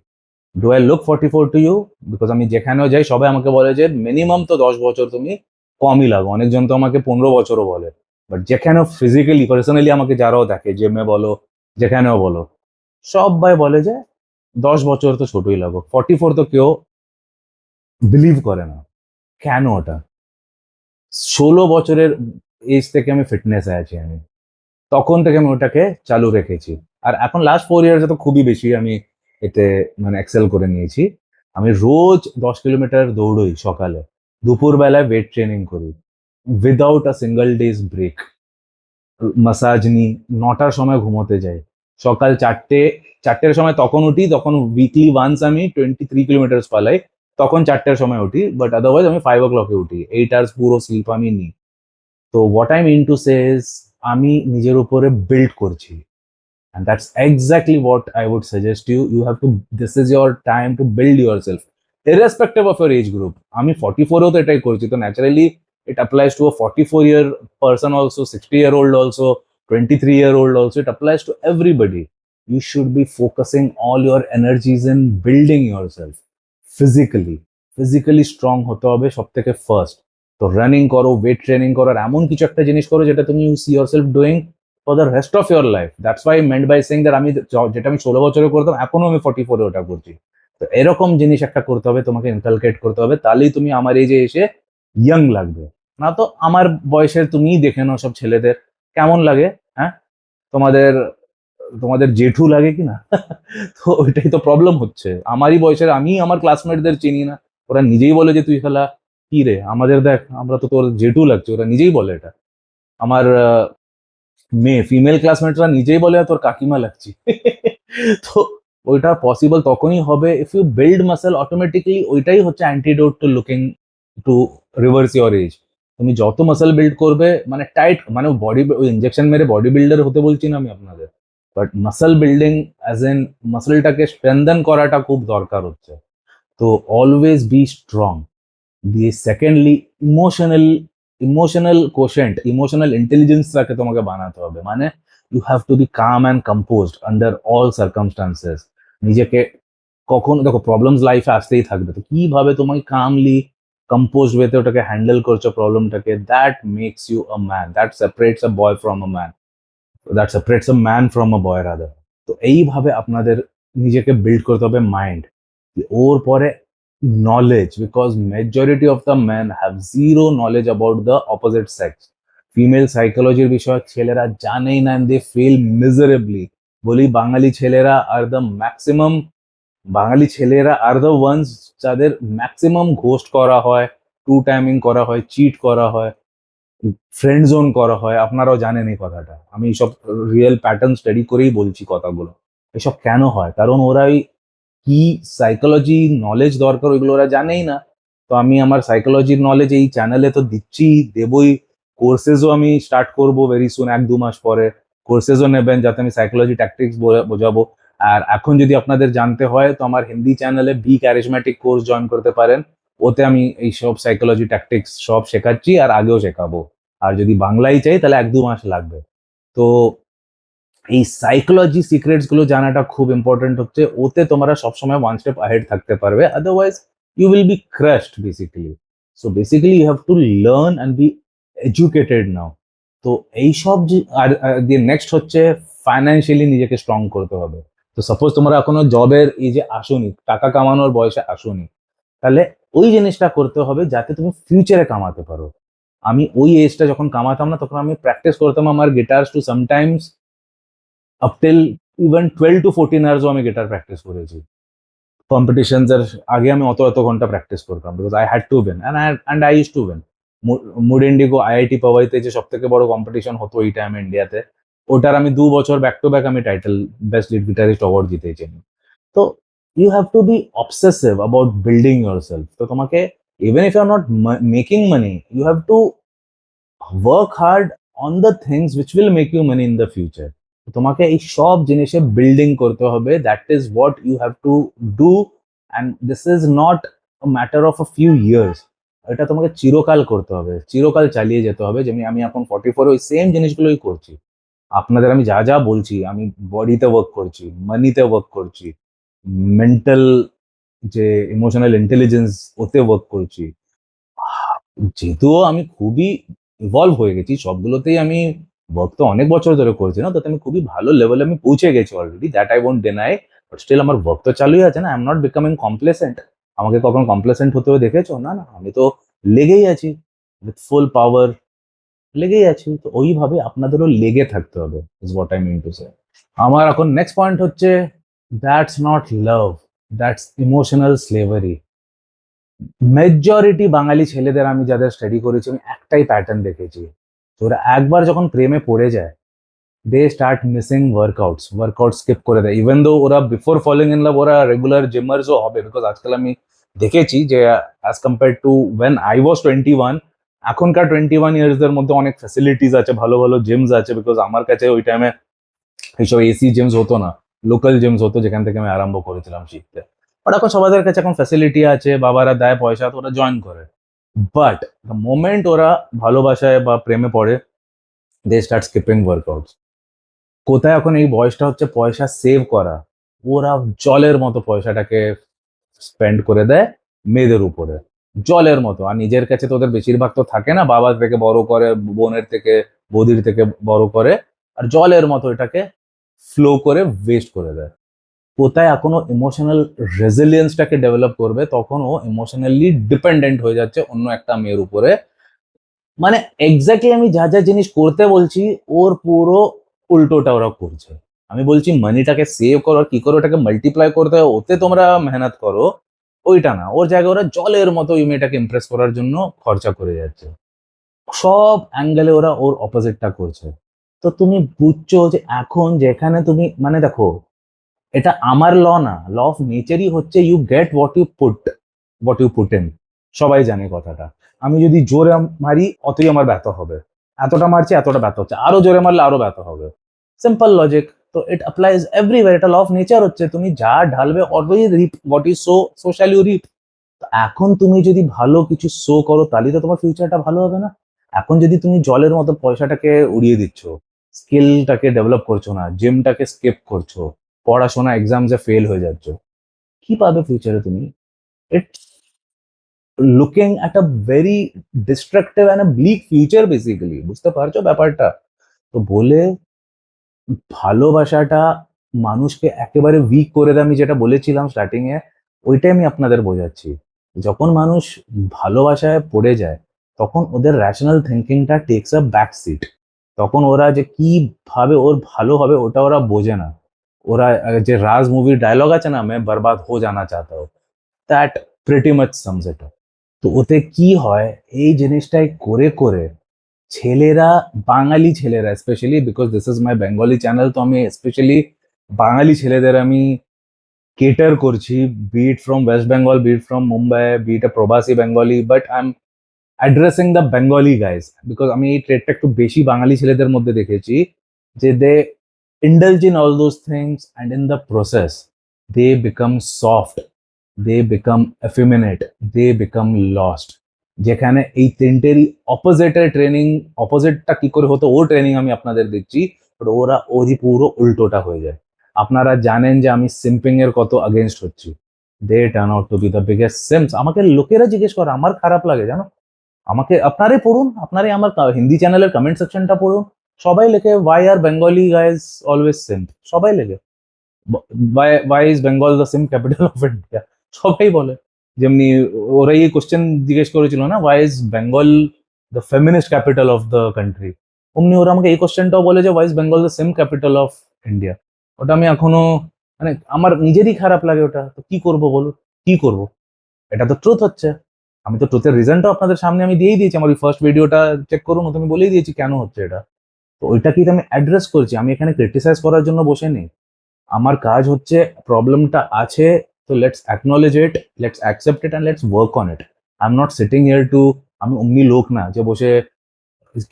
Do I look 44 to you? Because আমি যেখানেও যাই সবাই আমাকে বলে যে মিনিমাম তো 10 বছর তুমি কমই লাগো, অনেকজন তো আমাকে 15 বছরও বলে। বাট যেখানেও ফিজিক্যালি পার্সোনালি আমাকে যারাও দেখে, জিমে বলো যেখানেও বলো, সবাই বলে যে 10 বছর তো ছোটই লাগো, 44 তো কেউ বিলিভ করে না। কেন ওটা? 16 বছরের এজ থেকে আমি ফিটনেসে আছি আমি, তখন থেকে আমি ওটাকে চালু রেখেছি। আর এখন লাস্ট 4 ইয়ার্সে তো খুবই বেশি আমি এতে মানে এক্সেল করে নিয়েছি। আমি রোজ 10 কিলোমিটার দৌড়ই সকালে, দুপুরবেলায় ওয়েট ট্রেনিং করি, without a single day's break. Massage নিই, 9টার সময় ঘুমোতে যাই, সকাল 4টের সময় তখন উঠি, তখন উইকলি ওয়ান্স আমি 23 কিলোমিটার পালাই, তখন 4টের সময় উঠি। বাট আদারওয়াইজ আমি 5 o'clock উঠি, 8 আওয়ার্স পুরো স্লিপ আমি নিই। তো what I mean to say is, আমি নিজের উপরে বিল্ড করছি। And that's exactly what I would suggest you. You have to, this is your time to build yourself, irrespective of your age group. আমি 44-এও তো এটাই করছি, তো naturally it applies to a 44-year person also, 60-year-old also, 23-year-old also. It applies to everybody. You should be focusing all your energies in building yourself physically. Physically strong হতে হবে সব থেকে ফার্স্ট। তো রানিং করো, ওয়েট ট্রেনিং করো, আর এমন কিছু একটা জিনিস করো যেটা তুমি you see yourself doing for the rest of your life. That's why I meant by saying that আমি যেটা আমি 16 বছরে করতাম এখনো আমি 44-এ ওটা করছি। তো এরকম জিনিস একটা করতে হবে, তোমাকে ইনকালকেট করতে হবে, তাহলেই তুমি আমার এই যে এসে ইয়াং লাগবে। না তো আমার বয়সের তুমিই দেখে নাও সব ছেলেদের কেমন লাগে। হ্যাঁ, তোমাদের তোমাদের জেঠু লাগে কি না? তো ওইটাই তো প্রবলেম হচ্ছে। আমারই বয়সের, আমি আমার ক্লাসমেটদের চিনি না, ওরা নিজেই বলে যে তুই খেলা কি রে, আমাদের দেখ আমরা তো তোর জেঠু লাগছে, ওরা নিজেই বলে এটা। আমার মেয়ে ফিমেল ক্লাসমেটরা নিজেই বলে তোর কাকিমা লাগছি। তো ওইটা পসিবল তখনই হবে if you build muscle automatically. ওইটাই হচ্ছে antidote to looking to reverse your age. তুমি যত মাসেল বিল্ড করবে, মানে টাইট, মানে বডি, ওই ইঞ্জেকশন মেরে বডি বিল্ডার হতে বলছি না আমি আপনাদের, but muscle building as an মাসলটাকে স্ট্রেনদেন করাটা খুব দরকার হচ্ছে। তো অলওয়েজ বি স্ট্রং। দিয়ে সেকেন্ডলি ইমোশনাল কোশেন্ট, ইমোশনাল ইন্টেলিজেন্সটাকে তোমাকে বানাতে হবে। মানে you have to be calm and composed under all circumstances. নিজেকে কখন দেখো প্রবলেমস লাইফে আসতেই থাকবে, তো কিভাবে তোমাকে কামলি কম্পোজ ওয়েতে ওটাকে হ্যান্ডেল করছো প্রবলেমটাকে, that makes you a man, that separates a boy from a man, that separates a man from a boy rather. তো এইভাবে আপনাদের নিজেকে বিল্ড করতে হবে মাইন্ড। ওর পরে knowledge, because majority of the man have zero knowledge about the opposite sex. Female সাইকোলজির বিষয়ে ছেলেরা জানেই না, দে ফেল মিজারেবলি। বলি বাঙালি ছেলেরা আর দ্য ম্যাক্সিমাম, বাঙালি ছেলেরা আর দ্য ওয়ান্স যাদের ম্যাক্সিমাম ঘোস্ট করা হয়, টু টাইমিং করা হয়, চিট করা হয়, ফ্রেন্ড জোন করা হয়। আপনারাও জানেন এই কথাটা, আমি এইসব রিয়েল প্যাটার্ন স্টাডি করেই বলছি কথাগুলো। এসব কেন হয়? কারণ ওরা ওই কি সাইকোলজি নলেজ দরকার ওইগুলো ওরা জানেই না। তো আমি আমার সাইকোলজির নলেজ এই চ্যানেলে তো দিচ্ছি, দেবই। কোর্সেসও আমি স্টার্ট করবো ভেরি সুন, 1-2 মাস পরে কোর্সেসও নেবেন যাতে আমি সাইকোলজি ট্যাকটিক্স বোঝাবো। আর এখন যদি আপনাদের জানতে হয় তো আমার হিন্দি চ্যানেলে বি ক্যারিজম্যাটিক কোর্স জয়েন করতে পারেন। ওতে আমি এই সব সাইকোলজি ট্যাকটিক্স সব শেখাচ্ছি আর আগেও শেখাবো। আর যদি বাংলায় চাই তাহলে 1-2 মাস লাগবে। তো এই সাইকোলজি সিক্রেটস গুলো জানাটা খুব ইম্পর্টেন্ট হচ্ছে। ওতে তোমরা সবসময় ওয়ান স্টেপ আহেড থাকতে পারবে, otherwise you will be crushed basically. So basically you have to learn and be educated now. তো এইসব যে আর দিয়ে নেক্সট হচ্ছে ফাইন্যান্সিয়ালি নিজেকে স্ট্রং করতে হবে। তো সাপোজ তোমরা এখনো জবের এই যে আসোনি, টাকা কামানোর বয়সে আসোনি, তাহলে ওই জিনিসটা করতে হবে যাতে তুমি ফিউচারে কামাতে পারো। আমি ওই এজটা যখন কামাতাম না তখন আমি প্র্যাকটিস করতাম আমার guitars too sometimes up till even 12 to 14 আওয়ার্সও আমি গিটার প্র্যাকটিস করেছি। কম্পিটিশনস এর আগে আমি অত ঘন্টা প্র্যাকটিস করতাম, because I had to win and I use to win. Mood Indigo IIT পাওয়াইতে যে সব থেকে বড় কম্পিটিশন হতো ওই টাইমে ইন্ডিয়াতে, ওটার আমি 2 বছর ব্যাক টু ব্যাক আমি title best lead guitarist award জিতেছি আমি। তো you have to be obsessive about building yourself. তো তোমাকে even if you are not making money, you have to work hard on the things which will make you money in the future. তোমাকে এই সব জিনিসে বিল্ডিং করতে হবে, that is what you have to do. And this is not matter of a few years, এটা তোমাকে চিরকাল করতে হবে, চিরকাল চালিয়ে যেতে হবে। যেমনি আমি এখন 44 ওই সেম জিনিসগুলোই করছি। আপনাদের আমি যা যা বলছি, আমি বডিতে ওয়ার্ক করছি, মানিতে ওয়ার্ক করছি, মেন্টাল যে ইমোশনাল ইন্টেলিজেন্স ওতে ওয়ার্ক করছি। যেহেতু আমি খুবই ইভলভ হয়ে গেছি সবগুলোতেই, আমি ওয়ার্ক তো অনেক বছর ধরে করছি না, তাতে আমি খুবই ভালো লেভেলে আমি পৌঁছে গেছি already, that I won't deny. But still আমার ওয়ার্ক তো চালুই আছে না, I am not becoming complacent. আমাকে কখন কমপ্লেসেন্ট হতেও দেখেছো? না না, আমি তো লেগেই আছি উইথ ফুল পাওয়ার, লেগেই আছি। তো ওইভাবে আপনাদেরও লেগে থাকতে হবে, is what I mean to say. আমার এখন নেক্সট পয়েন্ট হচ্ছে, that's not love, that's emotional slavery. Majority Bangali ছেলেদের আমি যাদের স্টাডি করেছি আমি একটাই প্যাটার্ন দেখেছি, তো ওরা একবার যখন প্রেমে পড়ে যায়, they start missing workout skip করে দেয়। ইভেন দো ওরা বিফোর ফলিং ইন লাভ ওরা রেগুলার জিমার্সও হবে, বিকজ আজকাল আমি দেখেছি যে as compare to when I was 21, এখনকার 21 ইয়ার্সদের মধ্যে অনেক ফ্যাসিলিটিস আছে, ভালো ভালো জিমস আছে। বিকজ আমার কাছে ওই টাইমে এইসব এসি জিমস হতো না, লোকাল জিমস হতো যেখান থেকে আমি আরম্ভ করেছিলাম শিখতে। বাট এখন সবাইদের কাছে এখন ফ্যাসিলিটি আছে, বাবারা দেয় পয়সা, তো ওরা জয়েন করে। বাট দ্য মোমেন্ট ওরা ভালোবাসায় বা প্রেমে পড়ে, দে স্টার্ট স্কিপিং ওয়ার্কআউটস। কোথায় এখন এই বয়সটা হচ্ছে পয়সা সেভ করা, ওরা জলের মতো পয়সাটাকে স্পেন্ড করে দেয় মেয়েদের উপরে, জলের মতো। আর নিজের কাছে তো ওদের বেশিরভাগ তো থাকে না, বাবার থেকে বড় করে, বোনের থেকে, বৌদির থেকে বড় করে, আর জলের মতো এটাকে ফ্লো করে ওয়েস্ট করে দেয়। কোথায় এখনো ইমোশনাল রেজিলিয়েন্সটাকে ডেভেলপ করবে, তখন ও ইমোশনালি ডিপেন্ডেন্ট হয়ে যাচ্ছে অন্য একটা মেয়ের উপরে। মানে এক্স্যাক্টলি আমি যা যা জিনিস করতে বলছি ওর পুরো উল্টোটা ওরা করছে। আমি বলছি মানিটাকে সেভ করো, আর কি করে ওটাকে মাল্টিপ্লাই করতে হয় ওতে তোমরা মেহনত করো, ওইটা না। ওর জায়গায় ওরা জলের মতো ওই মেয়েটাকে ইমপ্রেস করার জন্য খরচা করে যাচ্ছে। সব অ্যাঙ্গেলে ওরা ওর অপোজিটটা করছে। তো তুমি বুঝছো যে এখন যেখানে তুমি মানে দেখো, এটা আমার ল না, ল অফ নেচারই হচ্ছে you get what you put in. সবাই জানে কথাটা। আমি যদি জোরে মারি অতই আমার ব্যথা হবে, এতটা মারছি এতটা ব্যথা হচ্ছে, আরো জোরে মারলে আরো ব্যথা হবে। Simple logic. তো ইট অ্যাপ্লাইজ এভরিওয়্যার, এটা ল অফ নেচার হচ্ছে, তুমি যা ঢালবে always reap what is so shall you reap. এখন তুমি যদি ভালো কিছু শো করো তাহলে তো তোমার ফিউচারটা ভালো হবে না। এখন যদি তুমি জলের মতো পয়সাটাকে উড়িয়ে দিচ্ছ, স্কিলটাকে ডেভেলপ করছো না, জিমটাকে স্কিপ করছো, পড়াশোনা এক্সামসে ফেল হয়ে যাচ্ছ, কি পাবে ফিউচারে তুমি? It's looking at a very destructive and a bleak future basically, বুঝতে পারছো ব্যাপারটা? তো বলে ভালোবাসাটা মানুষকে একেবারে উইক করে দেয়, আমি যেটা বলেছিলাম স্টার্টিং এ, ওইটাই আমি আপনাদের বোঝাচ্ছি। যখন মানুষ ভালোবাসায় পড়ে যায়, তখন ওদের রেশনাল থিংকিংটা টেকস আ ব্যাক সিট। তখন ওরা যে কি ভাবে ওর ভালো হবে ওটা ওরা বোঝে না। ওরা যে রাজ মুভির ডায়লগ আছে না, "मैं बर्बाद हो जाना चाहता हूँ", that pretty much sums it up. তো ওতে কি হয়, এই জিনিসটাই করে করে ছেলেরা, বাঙালি ছেলেরা specially, because this is my Bengali channel, তো আমি স্পেশালি বাঙালি ছেলেদের আমি কেটার করছি, be it from West Bengal, be it from Mumbai, be it a প্রবাসী Bengali, but I am addressing the Bengali guys, because আমি এই ট্রেডটা একটু বেশি বাঙালি ছেলেদের মধ্যে দেখেছি, যে দে indulge in all those things and in the process they become soft, they become effeminate, they become lost। যেখানে এই তিনটেরই অপোজিটের ট্রেনিং, অপোজিটটা কি করে হতো ও ট্রেনিং আমি আপনাদের দিচ্ছি, বাট ওরা ওরই পুরো উল্টোটা হয়ে যায়। আপনারা জানেন যে আমি সিম্পিং এর কত अगेंस्ट হচ্ছি, they turn out to be the biggest simps. আমাকে লোকেরা জিজ্ঞেস করে, আমার খারাপ লাগে জানো, আমাকে আপনারাই পড়ুন, আপনারাই আমার হিন্দি চ্যানেলের কমেন্ট সেকশনটা পড়ুন, সবাই লেখে why are Bengali guys always simp, সবাই লেখে why is Bengal the simp capital of India, সবাই বলে। যেমনি ওরা এই কোশ্চেন জিজ্ঞেস করেছিল না, why is Bengal the feminist capital of the country, অমনি ওরা আমাকে এই কোশ্চেনটাও বলে যে why is Bengal the simp capital of India. ওটা আমি এখনো, মানে আমার নিজেরই খারাপ লাগে ওটা, তো কি করব বলো, কি করব? এটা তো ট্রুথ হচ্ছে। আমি তো ট্রুথের রিজনটাও আপনাদের সামনে আমি দিয়েই দিয়েছি, আমার ওই ফার্স্ট ভিডিওটা চেক করুন, ওতে আমি বলেই দিয়েছি কেন হচ্ছে এটা। তো ওইটাকেই তো আমি অ্যাড্রেস করছি, আমি এখানে ক্রিটিসাইজ করার জন্য বসে নেই। আমার কাজ হচ্ছে প্রবলেমটা আছে, তো let's acknowledge it, let's accept it and let's work on it. I am not sitting here to, আমি অমনি লোক না যে বসে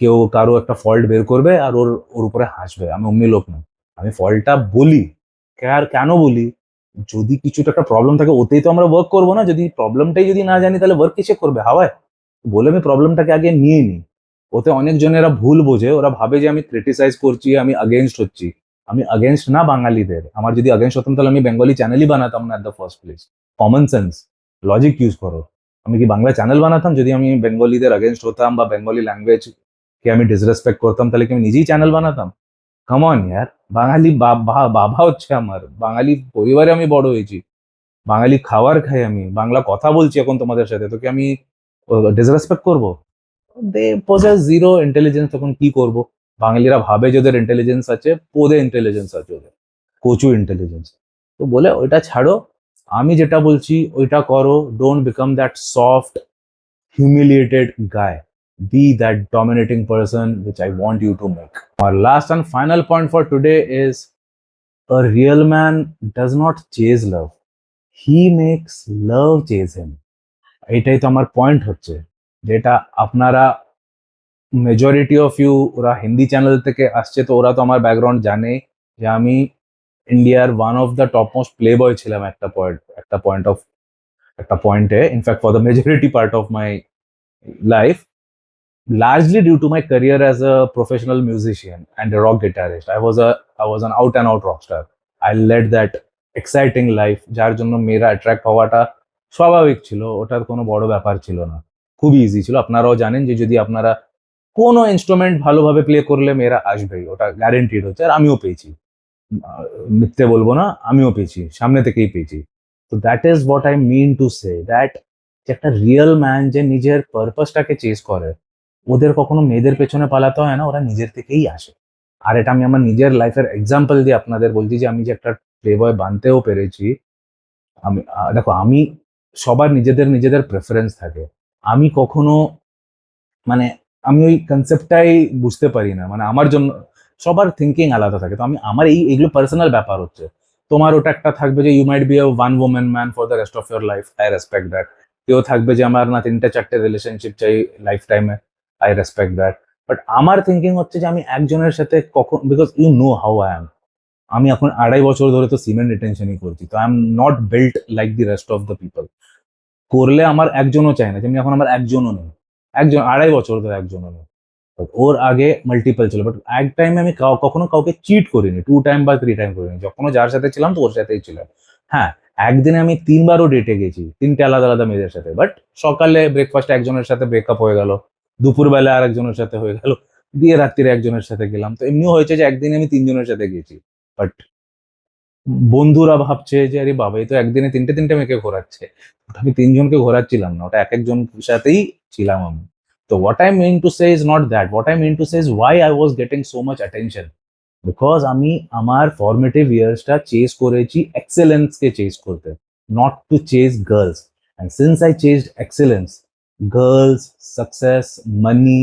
কেউ কারো একটা ফল্ট বের করবে আর ওর ওর উপরে হাসবে, আমি অমনি লোক না। আমি ফল্টটা বলি, আর কেন বলি, যদি কিছুটা একটা প্রবলেম থাকে ওতেই তো আমরা ওয়ার্ক করবো না, যদি প্রবলেমটাই যদি না জানি তাহলে ওয়ার্ক কিসে করবে হাওয়ায়? বলে আমি প্রবলেমটাকে আগে নিয়ে নিই। ওতে অনেকজনেরা ভুল বোঝে, ওরা ভাবে যে আমি ক্রিটিসাইজ করছি, আমি আগেনস্ট হচ্ছি। আমি আগেনস্ট না বাঙালিদের, আমার যদি আগেনস্ট হতাম তাহলে আমি বেঙ্গলি চ্যানেলই বানাতাম না at the first place. Common sense, logic use করো। আমি কি বাংলা চ্যানেল বানাতাম যদি আমি বেঙ্গলিদের আগেনস্ট হতাম বা বেঙ্গলি ল্যাঙ্গুয়েজ কে আমি ডিসরেসপেক্ট করতাম, তাহলে কি আমি নিজেই চ্যানেল বানাতাম? কাম অন ইয়ার, বাঙালি বাবা হচ্ছে আমার, বাঙালি পরিবারে আমি বড় হয়েছি, বাঙালি খাবার খাই, আমি বাংলা কথা বলছি এখন তোমাদের সাথে, তো কি আমি ডিসরেসপেক্ট করবো? দে পজেস জিরো ইন্টেলিজেন্স, তখন কি করব? বাঙালিরা ভাবে যে ওদের ইন্টেলিজেন্স আছে, পোদে ইন্টেলিজেন্স আছে ওদের, কচু ইন্টেলিজেন্স। তো বলে ওইটা ছাড়ো, আমি যেটা বলছি ওইটা করো, don't become that soft humiliated guy, be that dominating person which I want you to make. Our last and final point for today is, a real man does not chase love, he makes love chase him। এটাই তো আমার পয়েন্ট হচ্ছে, যেটা আপনারা মেজরিটি অফ ইউ, ওরা হিন্দি চ্যানেল থেকে আসছে, তো ওরা তো আমার ব্যাকগ্রাউন্ড জানে যে আমি ইন্ডিয়ার one of the top most play বয় ছিলাম একটা পয়েন্টে, in fact for the majority part of my life, largely due to my career as a professional musician and a rock guitarist। I was an out and out rock star। I led that exciting life, যার জন্য মেয়েরা অ্যাট্রাক্ট হওয়াটা স্বাভাবিক ছিল, ওটার কোনো বড় ব্যাপার ছিল না, খুবই ইজি ছিল। আপনারাও জানেন যে যদি আপনারা কোনো ইনস্ট্রুমেন্ট ভালোভাবে প্লে করলে মেয়েরা আসবেই, ওটা গ্যারেন্টিড হচ্ছে, আর আমিও পেয়েছি, মিথ্যে বলবো না, আমিও পেয়েছি, সামনে থেকেই পেয়েছি। তো that is what I mean to say, that যে একটা রিয়েল ম্যান যে নিজের পারপাসটাকে চেস করে, ওদের কখনো মেয়েদের পেছনে পালাতে হয় না, ওরা নিজের থেকেই আসে। আর এটা আমি আমার নিজের লাইফের এক্সাম্পল দিয়ে আপনাদের বলছি, যে আমি যে একটা প্লে বয় বানতেও পেরেছি। আমি দেখো, আমি সবার নিজেদের নিজেদের প্রেফারেন্স থাকে, আমি কখনো, মানে আমি ওই কনসেপ্টটাই বুঝতে পারি না, মানে আমার জন্য সবার থিঙ্কিং আলাদা থাকে। তো আমি আমার এগুলো পার্সোনাল ব্যাপার হচ্ছে, তোমার ওটা একটা থাকবে যে you might be a one woman man for the rest of your life, I respect that. কেউ থাকবে যে আমার না 3টে 4টে রিলেশনশিপ চাই লাইফ টাইমে, আই রেসপেক্ট দ্যাট। বাট আমার থিঙ্কিং হচ্ছে যে আমি একজনের সাথে কখন, because you know how I am, আমি এখন 2.5 বছর ধরে তো সিমেন্ট রিটেনশনই করছি, তো I am not built like the rest of the people. করলে আমার একজনও চায় না, যেমনি এখন আমার একজনও নেই, একজন 2.5 বছর ধরে একজনও নেই। But ওর আগে মাল্টিপল ছিল, বাট এক টাইমে আমি কখনো কাউকে চিট করিনি, 2 টাইম বা 3 টাইম করিনি, যখনও যার সাথে ছিলাম তো ওর সাথেই ছিলাম। হ্যাঁ, একদিনে আমি 3বারও ডেটে গেছি, 3টে আলাদা আলাদা মেয়েদের সাথে, বাট সকালে ব্রেকফাস্টে একজনের সাথে ব্রেকআপ হয়ে গেল, দুপুরবেলা আর একজনের সাথে হয়ে গেল, দিয়ে রাত্রিরে একজনের সাথে গেলাম। তো এমনিও হয়েছে যে একদিনে আমি 3 জনের সাথে গেছি, বাট বন্ধুরা ভাবছে যে আরে বাবা, এই তো একদিনে 3টে মেয়েকে ঘোরাচ্ছে। But আমি 3 জনকে ঘোরাচ্ছিলাম না, ওটা এক একজন সাথেই ছিলাম আমি। তো what I mean to say is not that. What I mean to say is why I was getting so much attention. Because আমি আমার ফর্মেটিভ ইয়ার্সটা চেজ করেছি এক্সেলেন্স কে চেজ করতে, not to chase girls. And since I chased excellence, girls, success, money,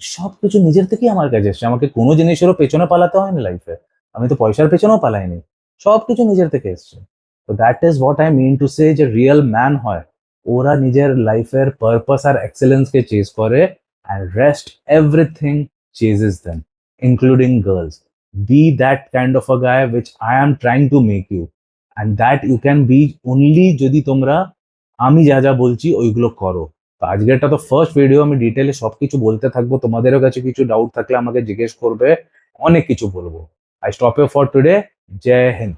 সবকিছু নিজের থেকেই আমার কাছে এসছে। আমাকে কোনো জিনিসেরও পেছনে পালাতে হয়নি লাইফে। আমি তো পয়সার পেছনেও পালাইনি। সবকিছু নিজের থেকে এসছে। তো that is what I mean to say, যে রিয়াল ম্যান হয়, ওরা নিজের লাইফের পারপাস আর এক্সেলেন্স কে চেজ করে, and rest everything chases them, including girls. Be that kind of a guy which I am trying to make you, and that you can be only যদি তোমরা আমি যা যা বলছি ওইগুলো করো। তো আজকেরটা তো ফার্স্ট ভিডিও, আমি ডিটেলে সবকিছু বলতে থাকবো, তোমাদেরও কাছে কিছু ডাউট থাকলে আমাকে জিজ্ঞেস করবে, অনেক কিছু বলবো। I stop you for today. জয় হিন্দ।